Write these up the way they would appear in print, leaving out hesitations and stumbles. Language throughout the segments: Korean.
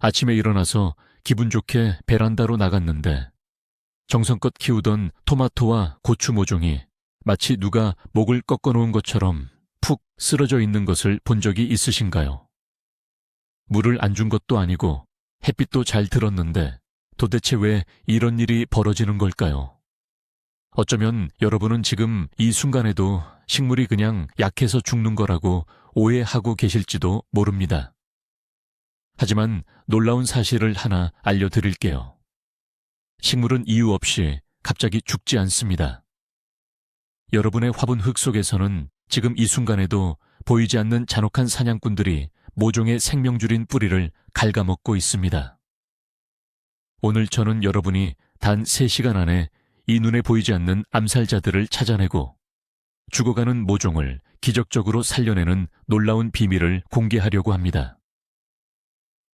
아침에 일어나서 기분 좋게 베란다로 나갔는데 정성껏 키우던 토마토와 고추 모종이 마치 누가 목을 꺾어놓은 것처럼 푹 쓰러져 있는 것을 본 적이 있으신가요? 물을 안 준 것도 아니고 햇빛도 잘 들었는데 도대체 왜 이런 일이 벌어지는 걸까요? 어쩌면 여러분은 지금 이 순간에도 식물이 그냥 약해서 죽는 거라고 오해하고 계실지도 모릅니다. 하지만 놀라운 사실을 하나 알려드릴게요. 식물은 이유 없이 갑자기 죽지 않습니다. 여러분의 화분 흙 속에서는 지금 이 순간에도 보이지 않는 잔혹한 사냥꾼들이 모종의 생명줄인 뿌리를 갉아먹고 있습니다. 오늘 저는 여러분이 단 3시간 안에 이 눈에 보이지 않는 암살자들을 찾아내고 죽어가는 모종을 기적적으로 살려내는 놀라운 비밀을 공개하려고 합니다.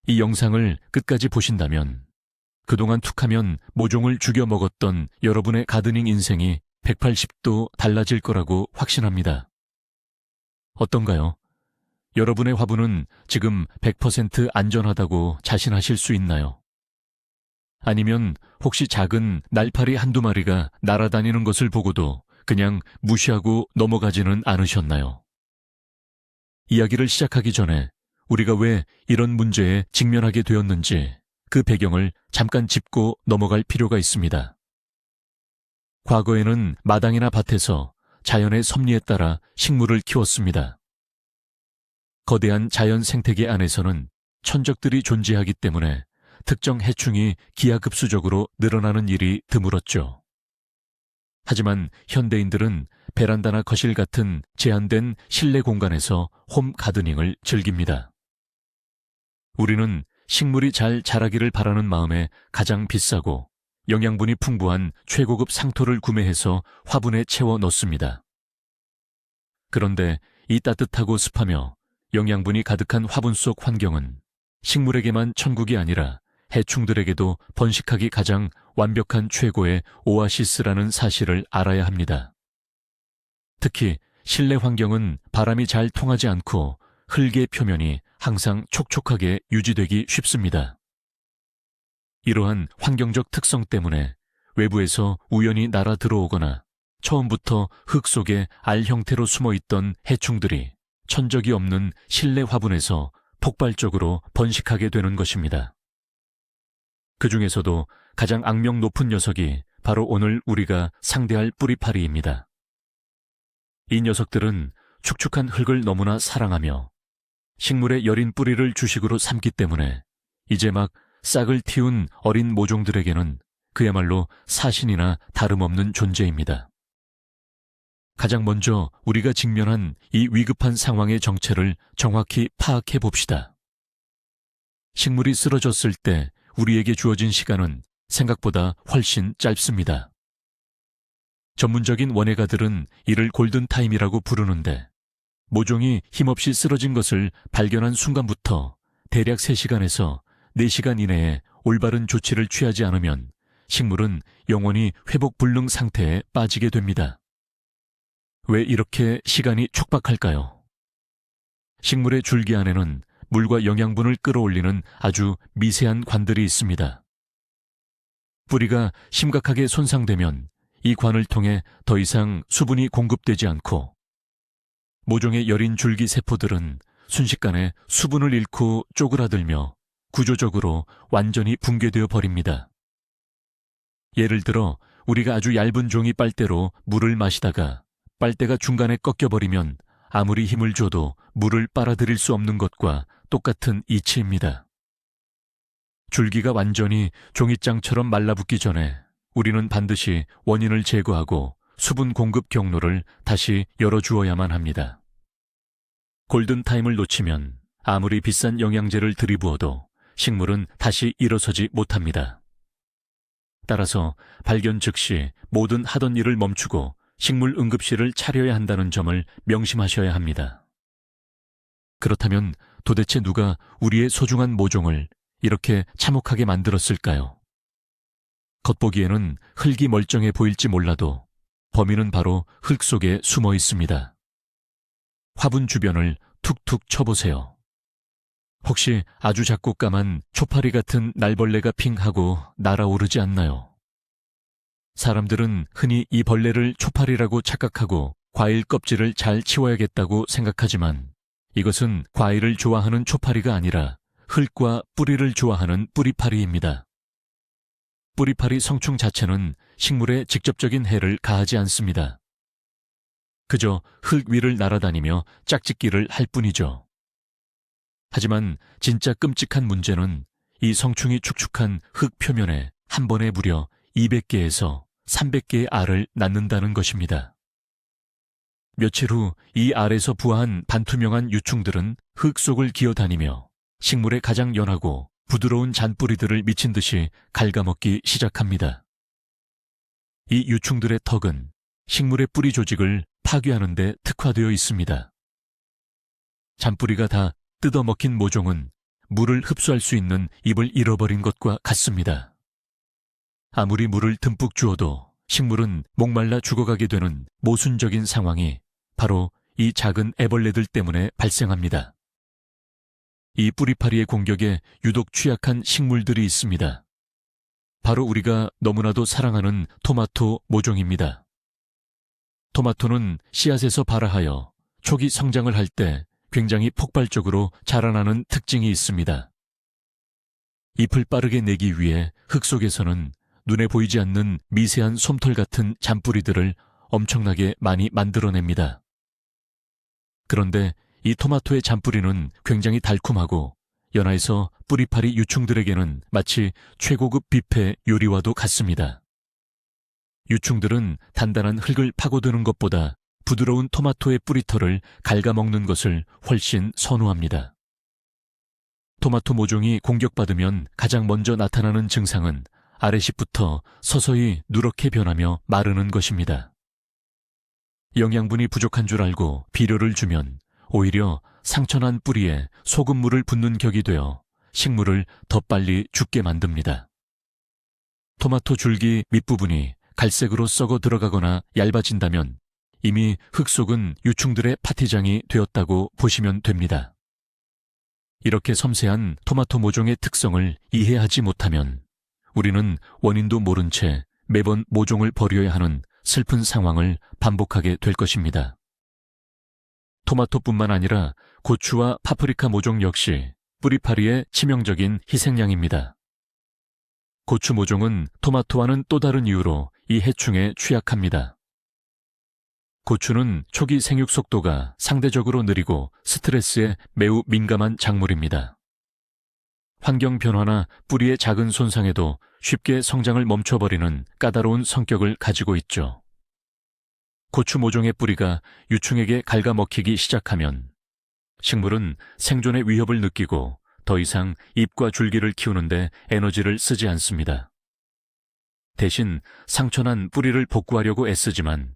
이 영상을 끝까지 보신다면 그동안 툭하면 모종을 죽여 먹었던 여러분의 가드닝 인생이 180도 달라질 거라고 확신합니다. 어떤가요? 여러분의 화분은 지금 100% 안전하다고 자신하실 수 있나요? 아니면 혹시 작은 날파리 한두 마리가 날아다니는 것을 보고도 그냥 무시하고 넘어가지는 않으셨나요? 이야기를 시작하기 전에 우리가 왜 이런 문제에 직면하게 되었는지 그 배경을 잠깐 짚고 넘어갈 필요가 있습니다. 과거에는 마당이나 밭에서 자연의 섭리에 따라 식물을 키웠습니다. 거대한 자연 생태계 안에서는 천적들이 존재하기 때문에 특정 해충이 기하급수적으로 늘어나는 일이 드물었죠. 하지만 현대인들은 베란다나 거실 같은 제한된 실내 공간에서 홈 가드닝을 즐깁니다. 우리는 식물이 잘 자라기를 바라는 마음에 가장 비싸고 영양분이 풍부한 최고급 상토를 구매해서 화분에 채워 넣습니다. 그런데 이 따뜻하고 습하며 영양분이 가득한 화분 속 환경은 식물에게만 천국이 아니라 해충들에게도 번식하기 가장 완벽한 최고의 오아시스라는 사실을 알아야 합니다. 특히 실내 환경은 바람이 잘 통하지 않고 흙의 표면이 항상 촉촉하게 유지되기 쉽습니다. 이러한 환경적 특성 때문에 외부에서 우연히 날아 들어오거나 처음부터 흙 속에 알 형태로 숨어있던 해충들이 천적이 없는 실내 화분에서 폭발적으로 번식하게 되는 것입니다. 그 중에서도 가장 악명 높은 녀석이 바로 오늘 우리가 상대할 뿌리파리입니다. 이 녀석들은 축축한 흙을 너무나 사랑하며 식물의 여린 뿌리를 주식으로 삼기 때문에 이제 막 싹을 틔운 어린 모종들에게는 그야말로 사신이나 다름없는 존재입니다. 가장 먼저 우리가 직면한 이 위급한 상황의 정체를 정확히 파악해 봅시다. 식물이 쓰러졌을 때 우리에게 주어진 시간은 생각보다 훨씬 짧습니다. 전문적인 원예가들은 이를 골든타임이라고 부르는데 모종이 힘없이 쓰러진 것을 발견한 순간부터 대략 3시간에서 4시간 이내에 올바른 조치를 취하지 않으면 식물은 영원히 회복 불능 상태에 빠지게 됩니다. 왜 이렇게 시간이 촉박할까요? 식물의 줄기 안에는 물과 영양분을 끌어올리는 아주 미세한 관들이 있습니다. 뿌리가 심각하게 손상되면 이 관을 통해 더 이상 수분이 공급되지 않고 모종의 여린 줄기 세포들은 순식간에 수분을 잃고 쪼그라들며 구조적으로 완전히 붕괴되어 버립니다. 예를 들어 우리가 아주 얇은 종이 빨대로 물을 마시다가 빨대가 중간에 꺾여버리면 아무리 힘을 줘도 물을 빨아들일 수 없는 것과 똑같은 이치입니다. 줄기가 완전히 종이장처럼 말라붙기 전에 우리는 반드시 원인을 제거하고 수분 공급 경로를 다시 열어주어야만 합니다. 골든타임을 놓치면 아무리 비싼 영양제를 들이부어도 식물은 다시 일어서지 못합니다. 따라서 발견 즉시 모든 하던 일을 멈추고 식물 응급실을 차려야 한다는 점을 명심하셔야 합니다. 그렇다면 도대체 누가 우리의 소중한 모종을 이렇게 참혹하게 만들었을까요? 겉보기에는 흙이 멀쩡해 보일지 몰라도 범인은 바로 흙 속에 숨어 있습니다. 화분 주변을 툭툭 쳐보세요. 혹시 아주 작고 까만 초파리 같은 날벌레가 핑하고 날아오르지 않나요? 사람들은 흔히 이 벌레를 초파리라고 착각하고 과일 껍질을 잘 치워야겠다고 생각하지만 이것은 과일을 좋아하는 초파리가 아니라 흙과 뿌리를 좋아하는 뿌리파리입니다. 뿌리파리 성충 자체는 식물에 직접적인 해를 가하지 않습니다. 그저 흙 위를 날아다니며 짝짓기를 할 뿐이죠. 하지만 진짜 끔찍한 문제는 이 성충이 축축한 흙 표면에 한 번에 무려 200개에서 300개의 알을 낳는다는 것입니다. 며칠 후 이 알에서 부화한 반투명한 유충들은 흙 속을 기어다니며 식물의 가장 연하고 부드러운 잔뿌리들을 미친 듯이 갉아먹기 시작합니다. 이 유충들의 턱은 식물의 뿌리 조직을 파괴하는 데 특화되어 있습니다. 잔뿌리가 다 뜯어먹힌 모종은 물을 흡수할 수 있는 입을 잃어버린 것과 같습니다. 아무리 물을 듬뿍 주어도 식물은 목말라 죽어가게 되는 모순적인 상황이 바로 이 작은 애벌레들 때문에 발생합니다. 이 뿌리파리의 공격에 유독 취약한 식물들이 있습니다. 바로 우리가 너무나도 사랑하는 토마토 모종입니다. 토마토는 씨앗에서 발아하여 초기 성장을 할 때 굉장히 폭발적으로 자라나는 특징이 있습니다. 잎을 빠르게 내기 위해 흙 속에서는 눈에 보이지 않는 미세한 솜털 같은 잔뿌리들을 엄청나게 많이 만들어냅니다. 그런데 이 토마토의 잔뿌리는 굉장히 달콤하고 연하에서 뿌리파리 유충들에게는 마치 최고급 뷔페 요리와도 같습니다. 유충들은 단단한 흙을 파고드는 것보다 부드러운 토마토의 뿌리털을 갉아먹는 것을 훨씬 선호합니다. 토마토 모종이 공격받으면 가장 먼저 나타나는 증상은 아래씨부터 서서히 누렇게 변하며 마르는 것입니다. 영양분이 부족한 줄 알고 비료를 주면 오히려 상처난 뿌리에 소금물을 붓는 격이 되어 식물을 더 빨리 죽게 만듭니다. 토마토 줄기 밑부분이 갈색으로 썩어 들어가거나 얇아진다면 이미 흙 속은 유충들의 파티장이 되었다고 보시면 됩니다. 이렇게 섬세한 토마토 모종의 특성을 이해하지 못하면 우리는 원인도 모른 채 매번 모종을 버려야 하는 슬픈 상황을 반복하게 될 것입니다. 토마토뿐만 아니라 고추와 파프리카 모종 역시 뿌리파리의 치명적인 희생양입니다. 고추 모종은 토마토와는 또 다른 이유로 이 해충에 취약합니다. 고추는 초기 생육 속도가 상대적으로 느리고 스트레스에 매우 민감한 작물입니다. 환경 변화나 뿌리의 작은 손상에도 쉽게 성장을 멈춰버리는 까다로운 성격을 가지고 있죠. 고추 모종의 뿌리가 유충에게 갉아먹히기 시작하면 식물은 생존의 위협을 느끼고 더 이상 잎과 줄기를 키우는데 에너지를 쓰지 않습니다. 대신 상처난 뿌리를 복구하려고 애쓰지만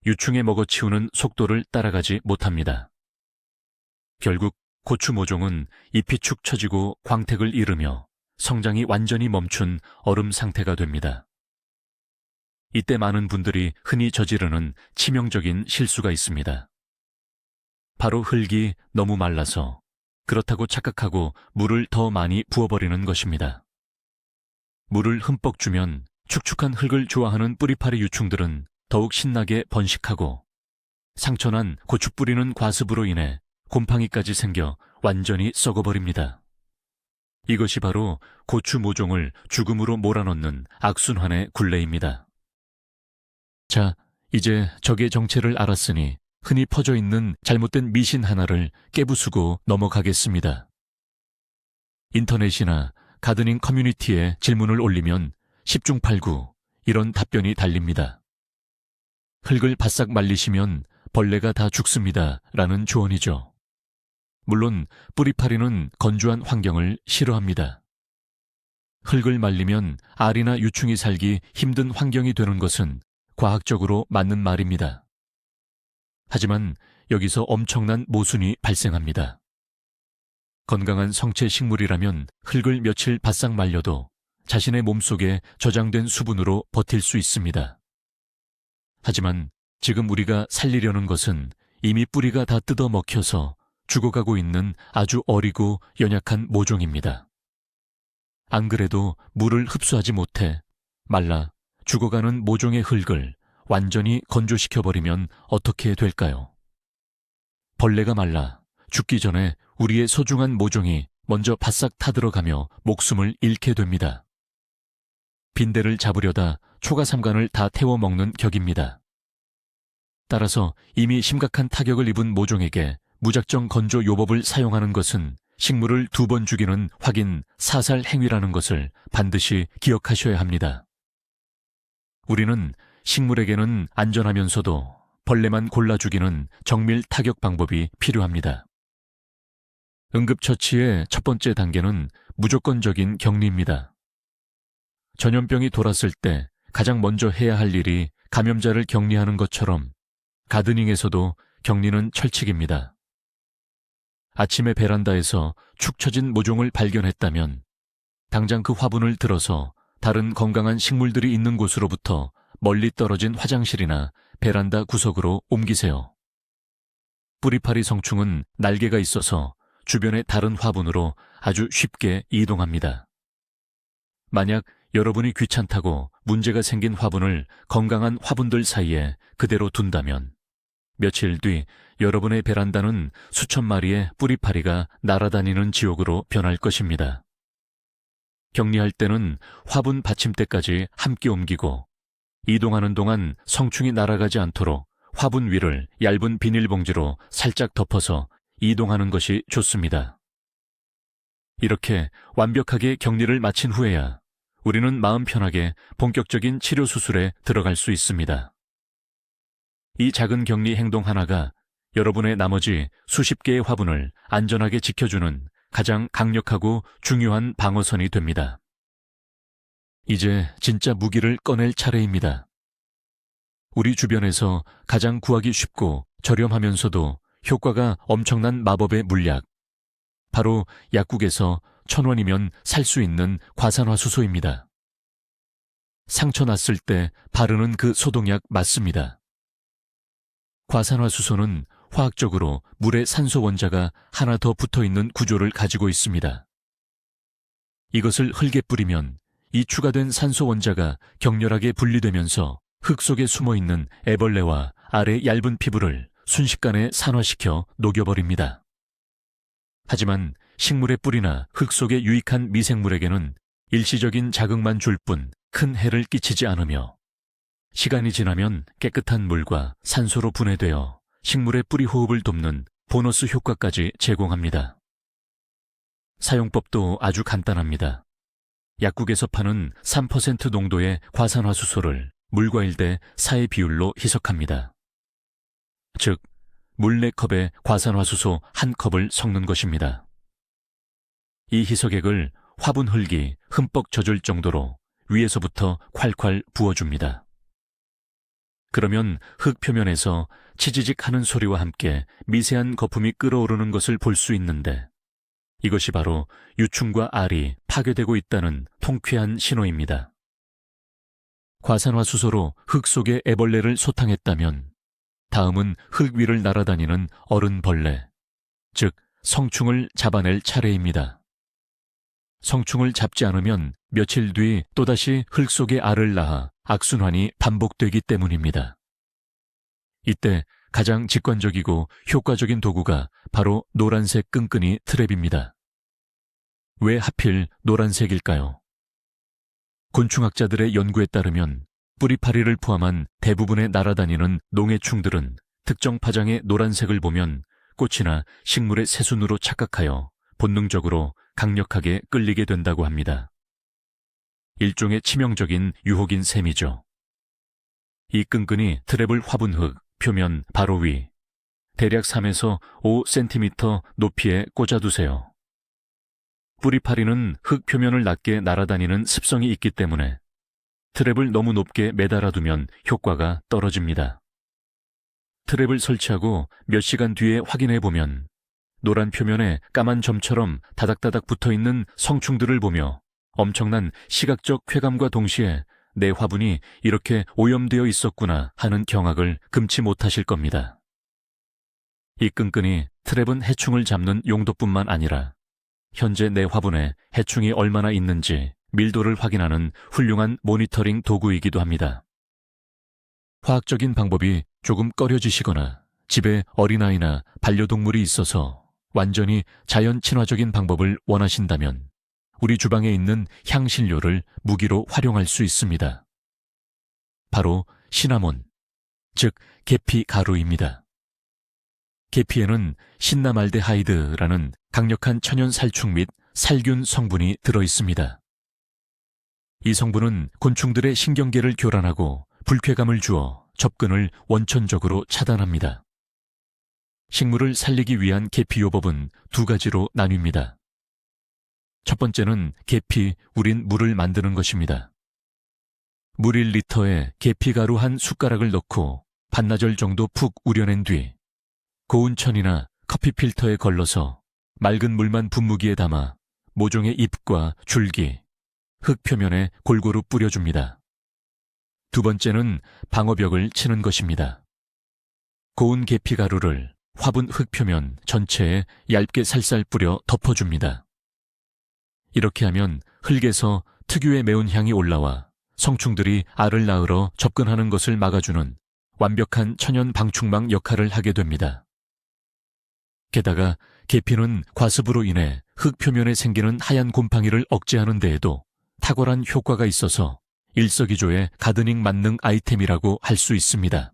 유충에 먹어치우는 속도를 따라가지 못합니다. 결국 고추 모종은 잎이 축 처지고 광택을 잃으며 성장이 완전히 멈춘 얼음 상태가 됩니다. 이때 많은 분들이 흔히 저지르는 치명적인 실수가 있습니다. 바로 흙이 너무 말라서 그렇다고 착각하고 물을 더 많이 부어버리는 것입니다. 물을 흠뻑 주면 축축한 흙을 좋아하는 뿌리파리 유충들은 더욱 신나게 번식하고 상처난 고추 뿌리는 과습으로 인해 곰팡이까지 생겨 완전히 썩어버립니다. 이것이 바로 고추 모종을 죽음으로 몰아넣는 악순환의 굴레입니다. 자, 이제 적의 정체를 알았으니 흔히 퍼져 있는 잘못된 미신 하나를 깨부수고 넘어가겠습니다. 인터넷이나 가드닝 커뮤니티에 질문을 올리면 10중 8구 이런 답변이 달립니다. 흙을 바싹 말리시면 벌레가 다 죽습니다. 라는 조언이죠. 물론 뿌리파리는 건조한 환경을 싫어합니다. 흙을 말리면 알이나 유충이 살기 힘든 환경이 되는 것은 과학적으로 맞는 말입니다. 하지만 여기서 엄청난 모순이 발생합니다. 건강한 성체 식물이라면 흙을 며칠 바싹 말려도 자신의 몸속에 저장된 수분으로 버틸 수 있습니다. 하지만 지금 우리가 살리려는 것은 이미 뿌리가 다 뜯어먹혀서 죽어가고 있는 아주 어리고 연약한 모종입니다. 안 그래도 물을 흡수하지 못해 말라 죽어가는 모종의 흙을 완전히 건조시켜버리면 어떻게 될까요? 벌레가 말라 죽기 전에 우리의 소중한 모종이 먼저 바싹 타들어가며 목숨을 잃게 됩니다. 빈대를 잡으려다 초가삼간을 다 태워 먹는 격입니다. 따라서 이미 심각한 타격을 입은 모종에게 무작정 건조 요법을 사용하는 것은 식물을 2번 죽이는 확인 사살 행위라는 것을 반드시 기억하셔야 합니다. 우리는 식물에게는 안전하면서도 벌레만 골라 죽이는 정밀 타격 방법이 필요합니다. 응급처치의 첫 번째 단계는 무조건적인 격리입니다. 전염병이 돌았을 때 가장 먼저 해야 할 일이 감염자를 격리하는 것처럼 가드닝에서도 격리는 철칙입니다. 아침에 베란다에서 축 처진 모종을 발견했다면 당장 그 화분을 들어서 다른 건강한 식물들이 있는 곳으로부터 멀리 떨어진 화장실이나 베란다 구석으로 옮기세요. 뿌리파리 성충은 날개가 있어서 주변의 다른 화분으로 아주 쉽게 이동합니다. 만약 여러분이 귀찮다고 문제가 생긴 화분을 건강한 화분들 사이에 그대로 둔다면 며칠 뒤 여러분의 베란다는 수천 마리의 뿌리파리가 날아다니는 지옥으로 변할 것입니다. 격리할 때는 화분 받침대까지 함께 옮기고 이동하는 동안 성충이 날아가지 않도록 화분 위를 얇은 비닐봉지로 살짝 덮어서 이동하는 것이 좋습니다. 이렇게 완벽하게 격리를 마친 후에야 우리는 마음 편하게 본격적인 치료 수술에 들어갈 수 있습니다. 이 작은 격리 행동 하나가 여러분의 나머지 수십 개의 화분을 안전하게 지켜주는 가장 강력하고 중요한 방어선이 됩니다. 이제 진짜 무기를 꺼낼 차례입니다. 우리 주변에서 가장 구하기 쉽고 저렴하면서도 효과가 엄청난 마법의 물약, 바로 약국에서 1,000원이면 살 수 있는 과산화수소입니다. 상처 났을 때 바르는 그 소독약 맞습니다. 과산화수소는 화학적으로 물에 산소 원자가 하나 더 붙어있는 구조를 가지고 있습니다. 이것을 흙에 뿌리면 이 추가된 산소 원자가 격렬하게 분리되면서 흙 속에 숨어있는 애벌레와 알의 얇은 피부를 순식간에 산화시켜 녹여버립니다. 하지만 식물의 뿌리나 흙 속의 유익한 미생물에게는 일시적인 자극만 줄 뿐 큰 해를 끼치지 않으며 시간이 지나면 깨끗한 물과 산소로 분해되어 식물의 뿌리 호흡을 돕는 보너스 효과까지 제공합니다. 사용법도 아주 간단합니다. 약국에서 파는 3% 농도의 과산화수소를 물과 1대 4의 비율로 희석합니다. 즉, 물 4컵에 과산화수소 1컵을 섞는 것입니다. 이 희석액을 화분 흙이 흠뻑 젖을 정도로 위에서부터 콸콸 부어줍니다. 그러면 흙 표면에서 치지직 하는 소리와 함께 미세한 거품이 끓어오르는 것을 볼 수 있는데 이것이 바로 유충과 알이 파괴되고 있다는 통쾌한 신호입니다. 과산화수소로 흙 속의 애벌레를 소탕했다면 다음은 흙 위를 날아다니는 어른벌레, 즉 성충을 잡아낼 차례입니다. 성충을 잡지 않으면 며칠 뒤 또다시 흙 속에 알을 낳아 악순환이 반복되기 때문입니다. 이때 가장 직관적이고 효과적인 도구가 바로 노란색 끈끈이 트랩입니다. 왜 하필 노란색일까요? 곤충학자들의 연구에 따르면 뿌리파리를 포함한 대부분의 날아다니는 농해충들은 특정 파장의 노란색을 보면 꽃이나 식물의 새순으로 착각하여 본능적으로 강력하게 끌리게 된다고 합니다. 일종의 치명적인 유혹인 셈이죠. 이 끈끈이 트랩을 화분 흙 표면 바로 위, 대략 3에서 5cm 높이에 꽂아두세요. 뿌리파리는 흙 표면을 낮게 날아다니는 습성이 있기 때문에 트랩을 너무 높게 매달아두면 효과가 떨어집니다. 트랩을 설치하고 몇 시간 뒤에 확인해보면 노란 표면에 까만 점처럼 다닥다닥 붙어있는 성충들을 보며 엄청난 시각적 쾌감과 동시에 내 화분이 이렇게 오염되어 있었구나 하는 경악을 금치 못하실 겁니다. 이 끈끈이 트랩은 해충을 잡는 용도뿐만 아니라 현재 내 화분에 해충이 얼마나 있는지 밀도를 확인하는 훌륭한 모니터링 도구이기도 합니다. 화학적인 방법이 조금 꺼려지시거나 집에 어린아이나 반려동물이 있어서 완전히 자연 친화적인 방법을 원하신다면 우리 주방에 있는 향신료를 무기로 활용할 수 있습니다. 바로 시나몬, 즉 계피 가루입니다. 계피에는 신나말데하이드라는 강력한 천연 살충 및 살균 성분이 들어있습니다. 이 성분은 곤충들의 신경계를 교란하고 불쾌감을 주어 접근을 원천적으로 차단합니다. 식물을 살리기 위한 계피 요법은 두 가지로 나뉩니다. 첫 번째는 계피 우린 물을 만드는 것입니다. 물 1리터에 계피가루 한 숟가락을 넣고 반나절 정도 푹 우려낸 뒤 고운 천이나 커피 필터에 걸러서 맑은 물만 분무기에 담아 모종의 잎과 줄기, 흙 표면에 골고루 뿌려줍니다. 두 번째는 방어벽을 치는 것입니다. 고운 계피가루를 화분 흙 표면 전체에 얇게 살살 뿌려 덮어줍니다. 이렇게 하면 흙에서 특유의 매운 향이 올라와 성충들이 알을 낳으러 접근하는 것을 막아주는 완벽한 천연 방충망 역할을 하게 됩니다. 게다가 계피는 과습으로 인해 흙 표면에 생기는 하얀 곰팡이를 억제하는 데에도 탁월한 효과가 있어서 일석이조의 가드닝 만능 아이템이라고 할 수 있습니다.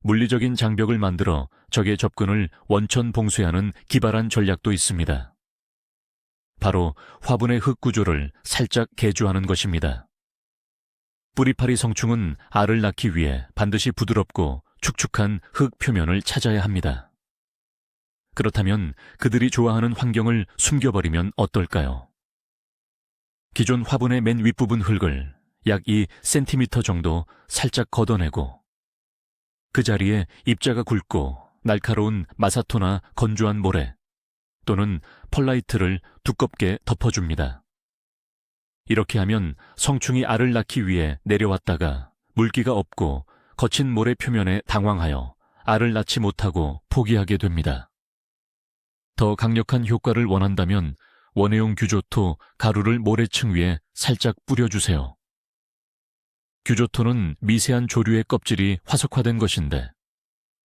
물리적인 장벽을 만들어 적의 접근을 원천 봉쇄하는 기발한 전략도 있습니다. 바로 화분의 흙 구조를 살짝 개조하는 것입니다. 뿌리파리 성충은 알을 낳기 위해 반드시 부드럽고 축축한 흙 표면을 찾아야 합니다. 그렇다면 그들이 좋아하는 환경을 숨겨버리면 어떨까요? 기존 화분의 맨 윗부분 흙을 약 2cm 정도 살짝 걷어내고 그 자리에 입자가 굵고 날카로운 마사토나 건조한 모래 또는 펄라이트를 두껍게 덮어줍니다. 이렇게 하면 성충이 알을 낳기 위해 내려왔다가 물기가 없고 거친 모래 표면에 당황하여 알을 낳지 못하고 포기하게 됩니다. 더 강력한 효과를 원한다면 원예용 규조토 가루를 모래층 위에 살짝 뿌려주세요. 규조토는 미세한 조류의 껍질이 화석화된 것인데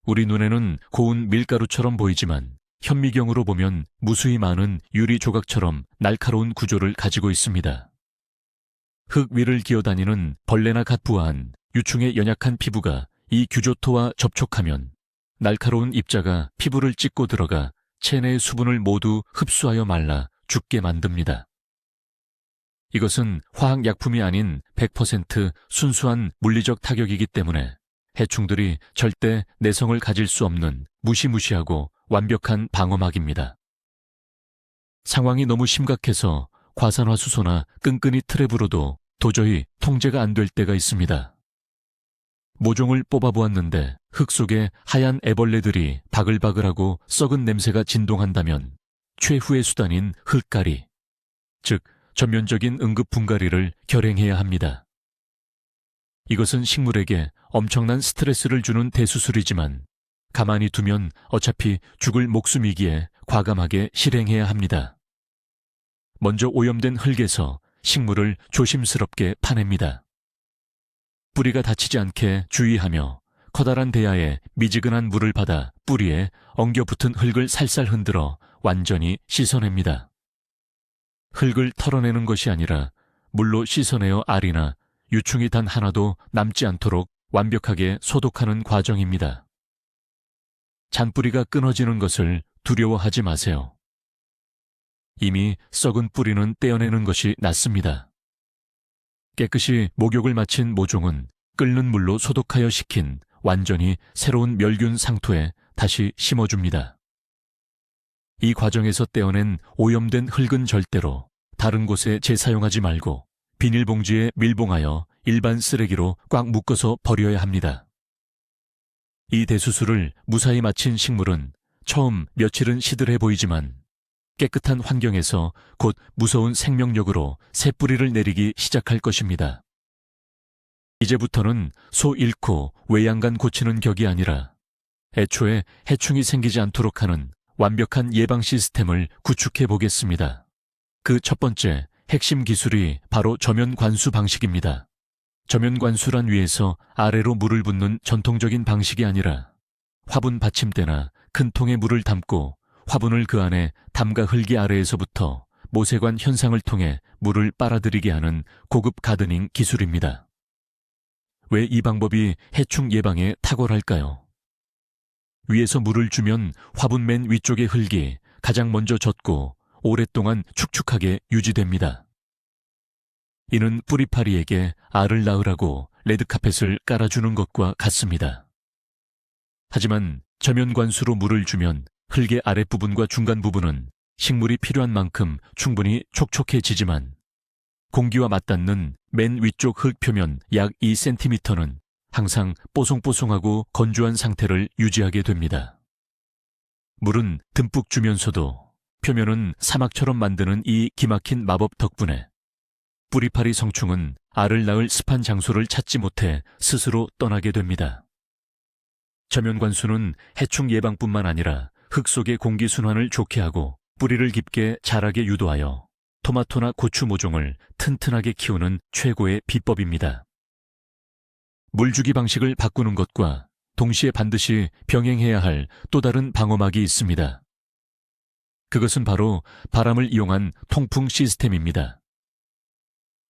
우리 눈에는 고운 밀가루처럼 보이지만 현미경으로 보면 무수히 많은 유리 조각처럼 날카로운 구조를 가지고 있습니다. 흙 위를 기어다니는 벌레나 갓부화한 유충의 연약한 피부가 이 규조토와 접촉하면 날카로운 입자가 피부를 찢고 들어가 체내의 수분을 모두 흡수하여 말라 죽게 만듭니다. 이것은 화학약품이 아닌 100% 순수한 물리적 타격이기 때문에 해충들이 절대 내성을 가질 수 없는 무시무시하고 완벽한 방어막입니다. 상황이 너무 심각해서 과산화수소나 끈끈이 트랩으로도 도저히 통제가 안 될 때가 있습니다. 모종을 뽑아보았는데 흙 속에 하얀 애벌레들이 바글바글하고 썩은 냄새가 진동한다면 최후의 수단인 흙가리, 즉 전면적인 응급 분갈이를 결행해야 합니다. 이것은 식물에게 엄청난 스트레스를 주는 대수술이지만 가만히 두면 어차피 죽을 목숨이기에 과감하게 실행해야 합니다. 먼저 오염된 흙에서 식물을 조심스럽게 파냅니다. 뿌리가 다치지 않게 주의하며 커다란 대야에 미지근한 물을 받아 뿌리에 엉겨붙은 흙을 살살 흔들어 완전히 씻어냅니다. 흙을 털어내는 것이 아니라 물로 씻어내어 알이나 유충이 단 하나도 남지 않도록 완벽하게 소독하는 과정입니다. 잔뿌리가 끊어지는 것을 두려워하지 마세요. 이미 썩은 뿌리는 떼어내는 것이 낫습니다. 깨끗이 목욕을 마친 모종은 끓는 물로 소독하여 식힌 완전히 새로운 멸균 상토에 다시 심어줍니다. 이 과정에서 떼어낸 오염된 흙은 절대로 다른 곳에 재사용하지 말고 비닐봉지에 밀봉하여 일반 쓰레기로 꽉 묶어서 버려야 합니다. 이 대수술을 무사히 마친 식물은 처음 며칠은 시들해 보이지만 깨끗한 환경에서 곧 무서운 생명력으로 새 뿌리를 내리기 시작할 것입니다. 이제부터는 소 잃고 외양간 고치는 격이 아니라 애초에 해충이 생기지 않도록 하는 완벽한 예방 시스템을 구축해 보겠습니다. 그 첫 번째 핵심 기술이 바로 저면 관수 방식입니다. 저면 관수란 위에서 아래로 물을 붓는 전통적인 방식이 아니라 화분 받침대나 큰 통에 물을 담고 화분을 그 안에 담가 흙이 아래에서부터 모세관 현상을 통해 물을 빨아들이게 하는 고급 가드닝 기술입니다. 왜 이 방법이 해충 예방에 탁월할까요? 위에서 물을 주면 화분 맨 위쪽의 흙이 가장 먼저 젖고 오랫동안 축축하게 유지됩니다. 이는 뿌리파리에게 알을 낳으라고 레드카펫을 깔아주는 것과 같습니다. 하지만 저면 관수로 물을 주면 흙의 아랫부분과 중간 부분은 식물이 필요한 만큼 충분히 촉촉해지지만 공기와 맞닿는 맨 위쪽 흙 표면 약 2cm는 항상 뽀송뽀송하고 건조한 상태를 유지하게 됩니다. 물은 듬뿍 주면서도 표면은 사막처럼 만드는 이 기막힌 마법 덕분에 뿌리파리 성충은 알을 낳을 습한 장소를 찾지 못해 스스로 떠나게 됩니다. 저면 관수는 해충 예방뿐만 아니라 흙 속의 공기 순환을 좋게 하고 뿌리를 깊게 자라게 유도하여 토마토나 고추 모종을 튼튼하게 키우는 최고의 비법입니다. 물주기 방식을 바꾸는 것과 동시에 반드시 병행해야 할 또 다른 방어막이 있습니다. 그것은 바로 바람을 이용한 통풍 시스템입니다.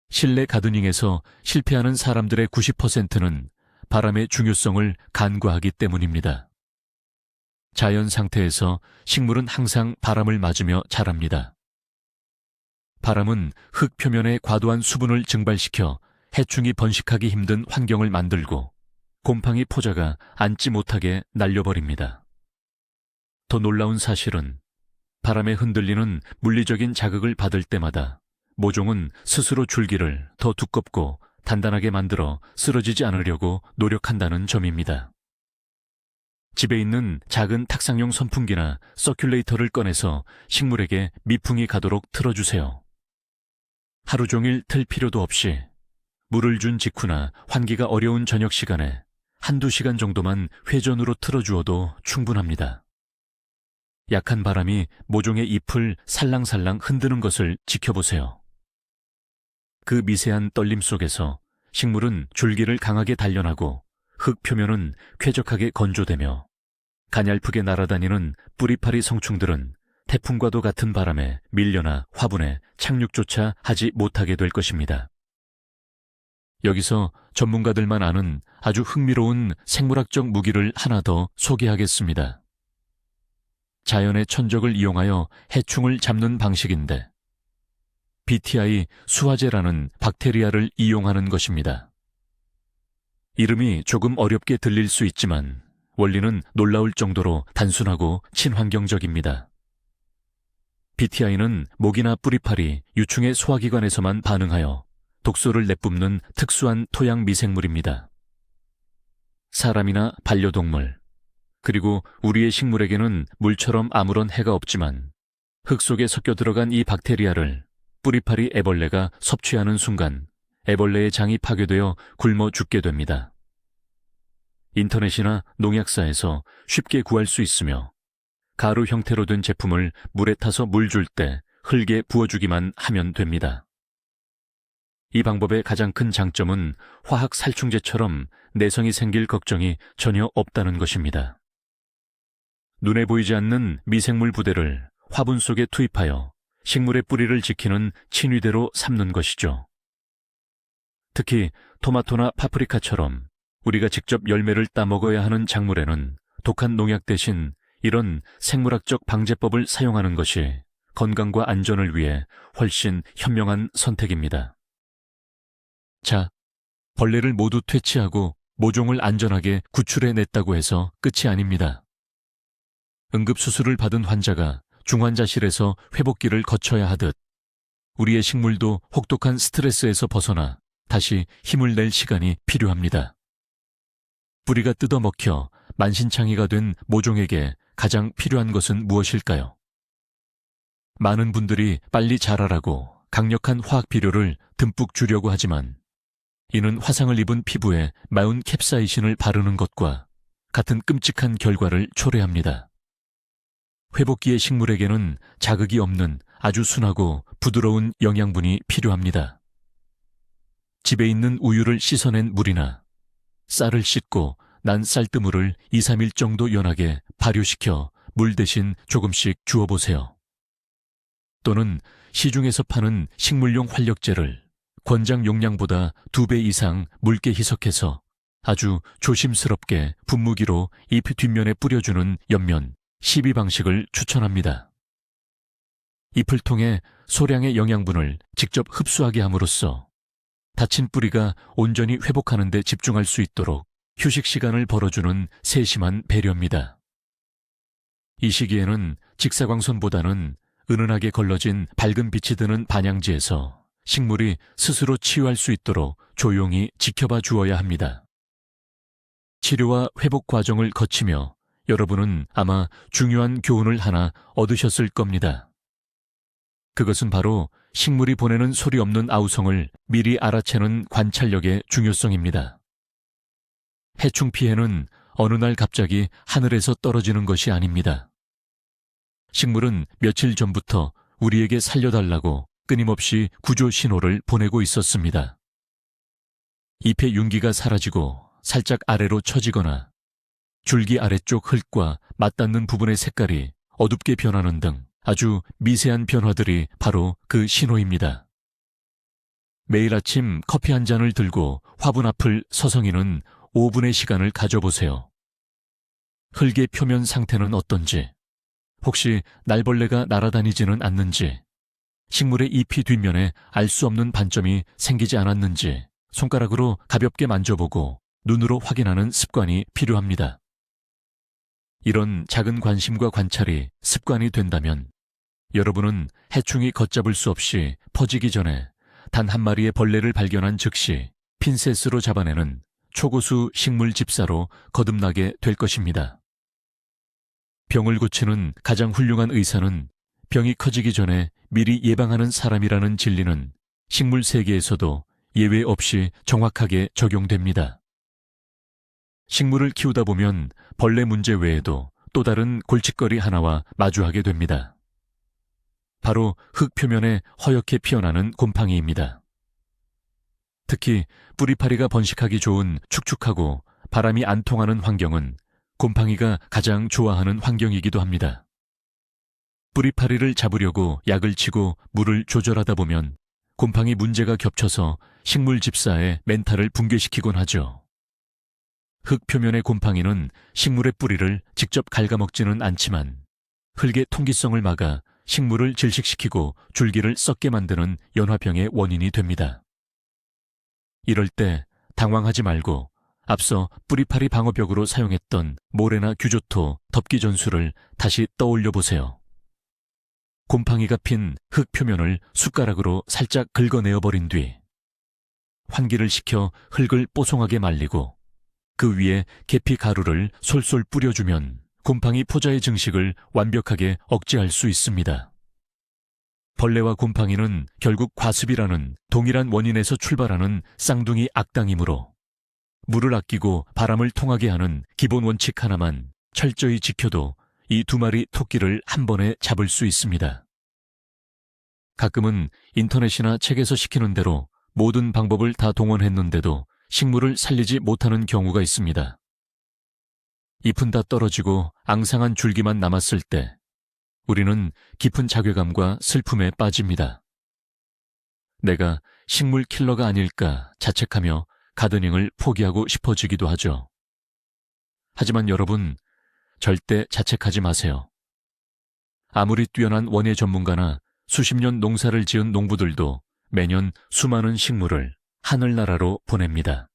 실내 가드닝에서 실패하는 사람들의 90%는 바람의 중요성을 간과하기 때문입니다. 자연 상태에서 식물은 항상 바람을 맞으며 자랍니다. 바람은 흙 표면에 과도한 수분을 증발시켜 해충이 번식하기 힘든 환경을 만들고 곰팡이 포자가 앉지 못하게 날려버립니다. 더 놀라운 사실은 바람에 흔들리는 물리적인 자극을 받을 때마다 모종은 스스로 줄기를 더 두껍고 단단하게 만들어 쓰러지지 않으려고 노력한다는 점입니다. 집에 있는 작은 탁상용 선풍기나 서큘레이터를 꺼내서 식물에게 미풍이 가도록 틀어주세요. 하루 종일 틀 필요도 없이 물을 준 직후나 환기가 어려운 저녁 시간에 한두 시간 정도만 회전으로 틀어주어도 충분합니다. 약한 바람이 모종의 잎을 살랑살랑 흔드는 것을 지켜보세요. 그 미세한 떨림 속에서 식물은 줄기를 강하게 단련하고 흙 표면은 쾌적하게 건조되며 가냘프게 날아다니는 뿌리파리 성충들은 태풍과도 같은 바람에 밀려나 화분에 착륙조차 하지 못하게 될 것입니다. 여기서 전문가들만 아는 아주 흥미로운 생물학적 무기를 하나 더 소개하겠습니다. 자연의 천적을 이용하여 해충을 잡는 방식인데 BTI 수화제라는 박테리아를 이용하는 것입니다. 이름이 조금 어렵게 들릴 수 있지만 원리는 놀라울 정도로 단순하고 친환경적입니다. BTI는 모기나 뿌리파리, 유충의 소화기관에서만 반응하여 독소를 내뿜는 특수한 토양 미생물입니다. 사람이나 반려동물, 그리고 우리의 식물에게는 물처럼 아무런 해가 없지만 흙 속에 섞여 들어간 이 박테리아를 뿌리파리 애벌레가 섭취하는 순간 애벌레의 장이 파괴되어 굶어 죽게 됩니다. 인터넷이나 농약사에서 쉽게 구할 수 있으며 가루 형태로 된 제품을 물에 타서 물 줄 때 흙에 부어주기만 하면 됩니다. 이 방법의 가장 큰 장점은 화학 살충제처럼 내성이 생길 걱정이 전혀 없다는 것입니다. 눈에 보이지 않는 미생물 부대를 화분 속에 투입하여 식물의 뿌리를 지키는 친위대로 삼는 것이죠. 특히 토마토나 파프리카처럼 우리가 직접 열매를 따먹어야 하는 작물에는 독한 농약 대신 이런 생물학적 방제법을 사용하는 것이 건강과 안전을 위해 훨씬 현명한 선택입니다. 자, 벌레를 모두 퇴치하고 모종을 안전하게 구출해냈다고 해서 끝이 아닙니다. 응급수술을 받은 환자가 중환자실에서 회복기를 거쳐야 하듯 우리의 식물도 혹독한 스트레스에서 벗어나 다시 힘을 낼 시간이 필요합니다. 뿌리가 뜯어먹혀 만신창이가 된 모종에게 가장 필요한 것은 무엇일까요? 많은 분들이 빨리 자라라고 강력한 화학 비료를 듬뿍 주려고 하지만 이는 화상을 입은 피부에 마운 캡사이신을 바르는 것과 같은 끔찍한 결과를 초래합니다. 회복기의 식물에게는 자극이 없는 아주 순하고 부드러운 영양분이 필요합니다. 집에 있는 우유를 씻어낸 물이나 쌀을 씻고 난 쌀뜨물을 2, 3일 정도 연하게 발효시켜 물 대신 조금씩 주어보세요. 또는 시중에서 파는 식물용 활력제를 권장 용량보다 2배 이상 묽게 희석해서 아주 조심스럽게 분무기로 잎 뒷면에 뿌려주는 옆면 시비 방식을 추천합니다. 잎을 통해 소량의 영양분을 직접 흡수하게 함으로써 다친 뿌리가 온전히 회복하는 데 집중할 수 있도록 휴식 시간을 벌어주는 세심한 배려입니다. 이 시기에는 직사광선보다는 은은하게 걸러진 밝은 빛이 드는 반양지에서 식물이 스스로 치유할 수 있도록 조용히 지켜봐 주어야 합니다. 치료와 회복 과정을 거치며 여러분은 아마 중요한 교훈을 하나 얻으셨을 겁니다. 그것은 바로 식물이 보내는 소리 없는 아우성을 미리 알아채는 관찰력의 중요성입니다. 해충 피해는 어느 날 갑자기 하늘에서 떨어지는 것이 아닙니다. 식물은 며칠 전부터 우리에게 살려달라고 끊임없이 구조 신호를 보내고 있었습니다. 잎의 윤기가 사라지고 살짝 아래로 처지거나 줄기 아래쪽 흙과 맞닿는 부분의 색깔이 어둡게 변하는 등 아주 미세한 변화들이 바로 그 신호입니다. 매일 아침 커피 한 잔을 들고 화분 앞을 서성이는 5분의 시간을 가져보세요. 흙의 표면 상태는 어떤지, 혹시 날벌레가 날아다니지는 않는지, 식물의 잎이 뒷면에 알 수 없는 반점이 생기지 않았는지 손가락으로 가볍게 만져보고 눈으로 확인하는 습관이 필요합니다. 이런 작은 관심과 관찰이 습관이 된다면 여러분은 해충이 걷잡을 수 없이 퍼지기 전에 단 한 마리의 벌레를 발견한 즉시 핀셋으로 잡아내는 초고수 식물 집사로 거듭나게 될 것입니다. 병을 고치는 가장 훌륭한 의사는 병이 커지기 전에 미리 예방하는 사람이라는 진리는 식물 세계에서도 예외 없이 정확하게 적용됩니다. 식물을 키우다 보면 벌레 문제 외에도 또 다른 골칫거리 하나와 마주하게 됩니다. 바로 흙 표면에 허옇게 피어나는 곰팡이입니다. 특히 뿌리파리가 번식하기 좋은 축축하고 바람이 안 통하는 환경은 곰팡이가 가장 좋아하는 환경이기도 합니다. 뿌리파리를 잡으려고 약을 치고 물을 조절하다 보면 곰팡이 문제가 겹쳐서 식물 집사의 멘탈을 붕괴시키곤 하죠. 흙 표면의 곰팡이는 식물의 뿌리를 직접 갉아먹지는 않지만 흙의 통기성을 막아 식물을 질식시키고 줄기를 썩게 만드는 연화병의 원인이 됩니다. 이럴 때 당황하지 말고 앞서 뿌리파리 방어벽으로 사용했던 모래나 규조토, 덮기 전술을 다시 떠올려 보세요. 곰팡이가 핀 흙 표면을 숟가락으로 살짝 긁어내어 버린 뒤 환기를 시켜 흙을 뽀송하게 말리고 그 위에 계피 가루를 솔솔 뿌려주면 곰팡이 포자의 증식을 완벽하게 억제할 수 있습니다. 벌레와 곰팡이는 결국 과습이라는 동일한 원인에서 출발하는 쌍둥이 악당이므로 물을 아끼고 바람을 통하게 하는 기본 원칙 하나만 철저히 지켜도 이 2마리 토끼를 한 번에 잡을 수 있습니다. 가끔은 인터넷이나 책에서 시키는 대로 모든 방법을 다 동원했는데도 식물을 살리지 못하는 경우가 있습니다. 잎은 다 떨어지고 앙상한 줄기만 남았을 때 우리는 깊은 자괴감과 슬픔에 빠집니다. 내가 식물 킬러가 아닐까 자책하며 가드닝을 포기하고 싶어지기도 하죠. 하지만 여러분, 절대 자책하지 마세요. 아무리 뛰어난 원예 전문가나 수십 년 농사를 지은 농부들도 매년 수많은 식물을 하늘나라로 보냅니다.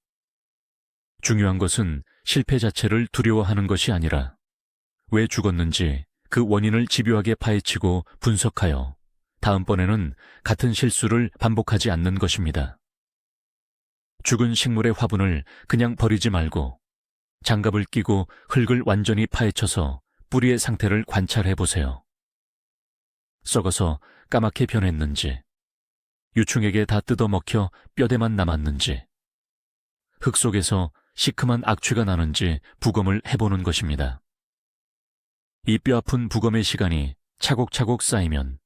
중요한 것은 실패 자체를 두려워하는 것이 아니라 왜 죽었는지 그 원인을 집요하게 파헤치고 분석하여 다음번에는 같은 실수를 반복하지 않는 것입니다. 죽은 식물의 화분을 그냥 버리지 말고 장갑을 끼고 흙을 완전히 파헤쳐서 뿌리의 상태를 관찰해 보세요. 썩어서 까맣게 변했는지, 유충에게 다 뜯어먹혀 뼈대만 남았는지, 흙 속에서 시큼한 악취가 나는지 부검을 해보는 것입니다. 이 뼈아픈 부검의 시간이 차곡차곡 쌓이면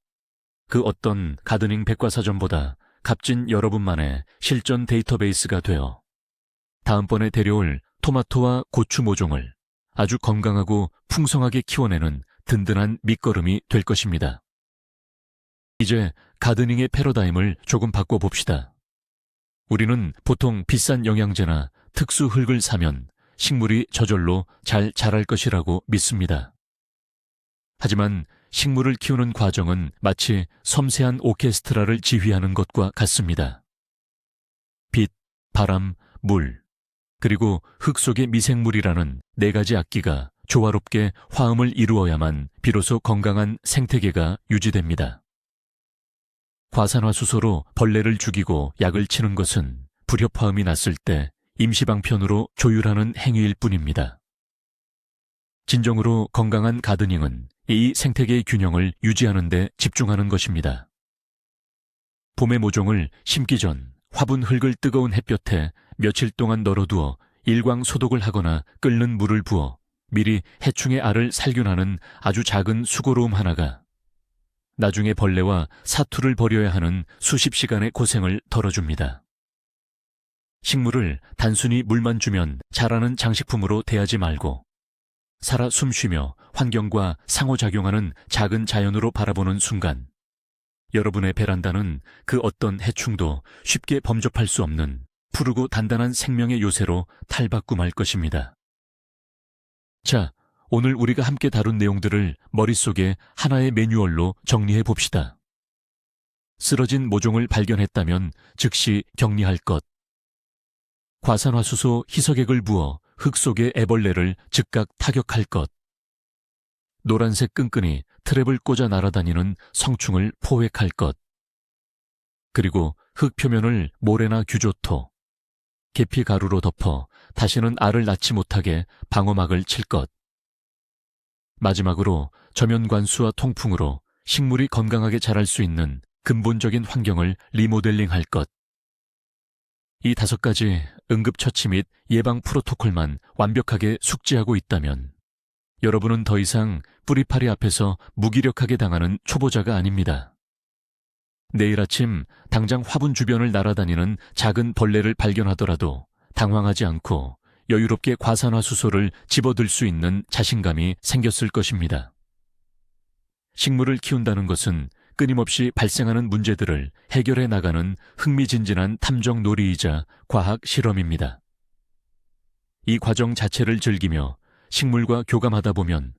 그 어떤 가드닝 백과사전보다 값진 여러분만의 실전 데이터베이스가 되어 다음번에 데려올 토마토와 고추 모종을 아주 건강하고 풍성하게 키워내는 든든한 밑거름이 될 것입니다. 이제 가드닝의 패러다임을 조금 바꿔봅시다. 우리는 보통 비싼 영양제나 특수 흙을 사면 식물이 저절로 잘 자랄 것이라고 믿습니다. 하지만 식물을 키우는 과정은 마치 섬세한 오케스트라를 지휘하는 것과 같습니다. 빛, 바람, 물, 그리고 흙 속의 미생물이라는 4가지 악기가 조화롭게 화음을 이루어야만 비로소 건강한 생태계가 유지됩니다. 과산화수소로 벌레를 죽이고 약을 치는 것은 불협화음이 났을 때 임시방편으로 조율하는 행위일 뿐입니다. 진정으로 건강한 가드닝은 이 생태계의 균형을 유지하는 데 집중하는 것입니다. 봄의 모종을 심기 전 화분 흙을 뜨거운 햇볕에 며칠 동안 널어두어 일광 소독을 하거나 끓는 물을 부어 미리 해충의 알을 살균하는 아주 작은 수고로움 하나가 나중에 벌레와 사투를 벌여야 하는 수십 시간의 고생을 덜어줍니다. 식물을 단순히 물만 주면 자라는 장식품으로 대하지 말고 살아 숨쉬며 환경과 상호작용하는 작은 자연으로 바라보는 순간 여러분의 베란다는 그 어떤 해충도 쉽게 범접할 수 없는 푸르고 단단한 생명의 요새로 탈바꿈 할 것입니다. 자, 오늘 우리가 함께 다룬 내용들을 머릿속에 하나의 매뉴얼로 정리해 봅시다. 쓰러진 모종을 발견했다면 즉시 격리할 것. 과산화수소 희석액을 부어 흙 속의 애벌레를 즉각 타격할 것. 노란색 끈끈이 트랩을 꽂아 날아다니는 성충을 포획할 것. 그리고 흙 표면을 모래나 규조토, 계피 가루로 덮어 다시는 알을 낳지 못하게 방어막을 칠 것. 마지막으로 저면관수와 통풍으로 식물이 건강하게 자랄 수 있는 근본적인 환경을 리모델링할 것. 이 5가지 응급처치 및 예방 프로토콜만 완벽하게 숙지하고 있다면 여러분은 더 이상 뿌리파리 앞에서 무기력하게 당하는 초보자가 아닙니다. 내일 아침 당장 화분 주변을 날아다니는 작은 벌레를 발견하더라도 당황하지 않고 여유롭게 과산화수소를 집어들 수 있는 자신감이 생겼을 것입니다. 식물을 키운다는 것은 끊임없이 발생하는 문제들을 해결해 나가는 흥미진진한 탐정 놀이이자 과학 실험입니다. 이 과정 자체를 즐기며 식물과 교감하다 보면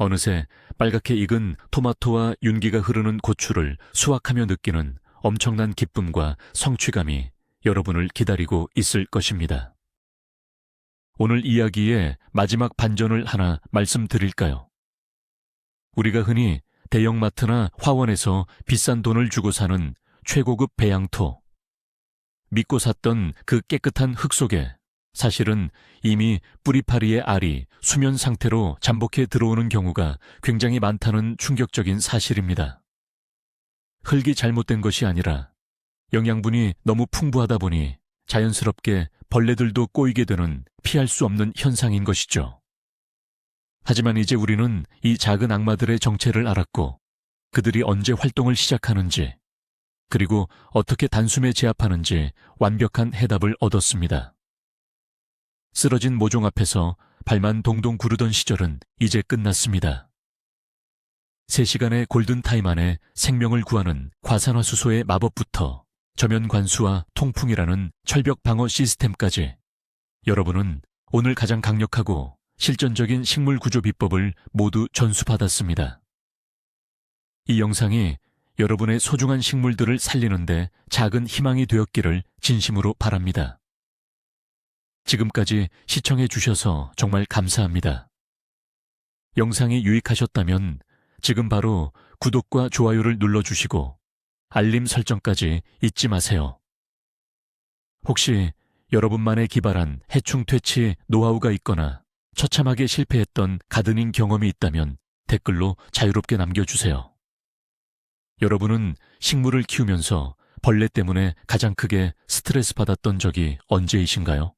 어느새 빨갛게 익은 토마토와 윤기가 흐르는 고추를 수확하며 느끼는 엄청난 기쁨과 성취감이 여러분을 기다리고 있을 것입니다. 오늘 이야기의 마지막 반전을 하나 말씀드릴까요? 우리가 흔히 대형마트나 화원에서 비싼 돈을 주고 사는 최고급 배양토, 믿고 샀던 그 깨끗한 흙 속에 사실은 이미 뿌리파리의 알이 수면 상태로 잠복해 들어오는 경우가 굉장히 많다는 충격적인 사실입니다. 흙이 잘못된 것이 아니라 영양분이 너무 풍부하다 보니 자연스럽게 벌레들도 꼬이게 되는 피할 수 없는 현상인 것이죠. 하지만 이제 우리는 이 작은 악마들의 정체를 알았고 그들이 언제 활동을 시작하는지 그리고 어떻게 단숨에 제압하는지 완벽한 해답을 얻었습니다. 쓰러진 모종 앞에서 발만 동동 구르던 시절은 이제 끝났습니다. 3시간의 골든타임 안에 생명을 구하는 과산화수소의 마법부터 저면관수와 통풍이라는 철벽 방어 시스템까지 여러분은 오늘 가장 강력하고 실전적인 식물 구조 비법을 모두 전수받았습니다. 이 영상이 여러분의 소중한 식물들을 살리는데 작은 희망이 되었기를 진심으로 바랍니다. 지금까지 시청해 주셔서 정말 감사합니다. 영상이 유익하셨다면 지금 바로 구독과 좋아요를 눌러주시고 알림 설정까지 잊지 마세요. 혹시 여러분만의 기발한 해충 퇴치 노하우가 있거나 처참하게 실패했던 가드닝 경험이 있다면 댓글로 자유롭게 남겨주세요. 여러분은 식물을 키우면서 벌레 때문에 가장 크게 스트레스 받았던 적이 언제이신가요?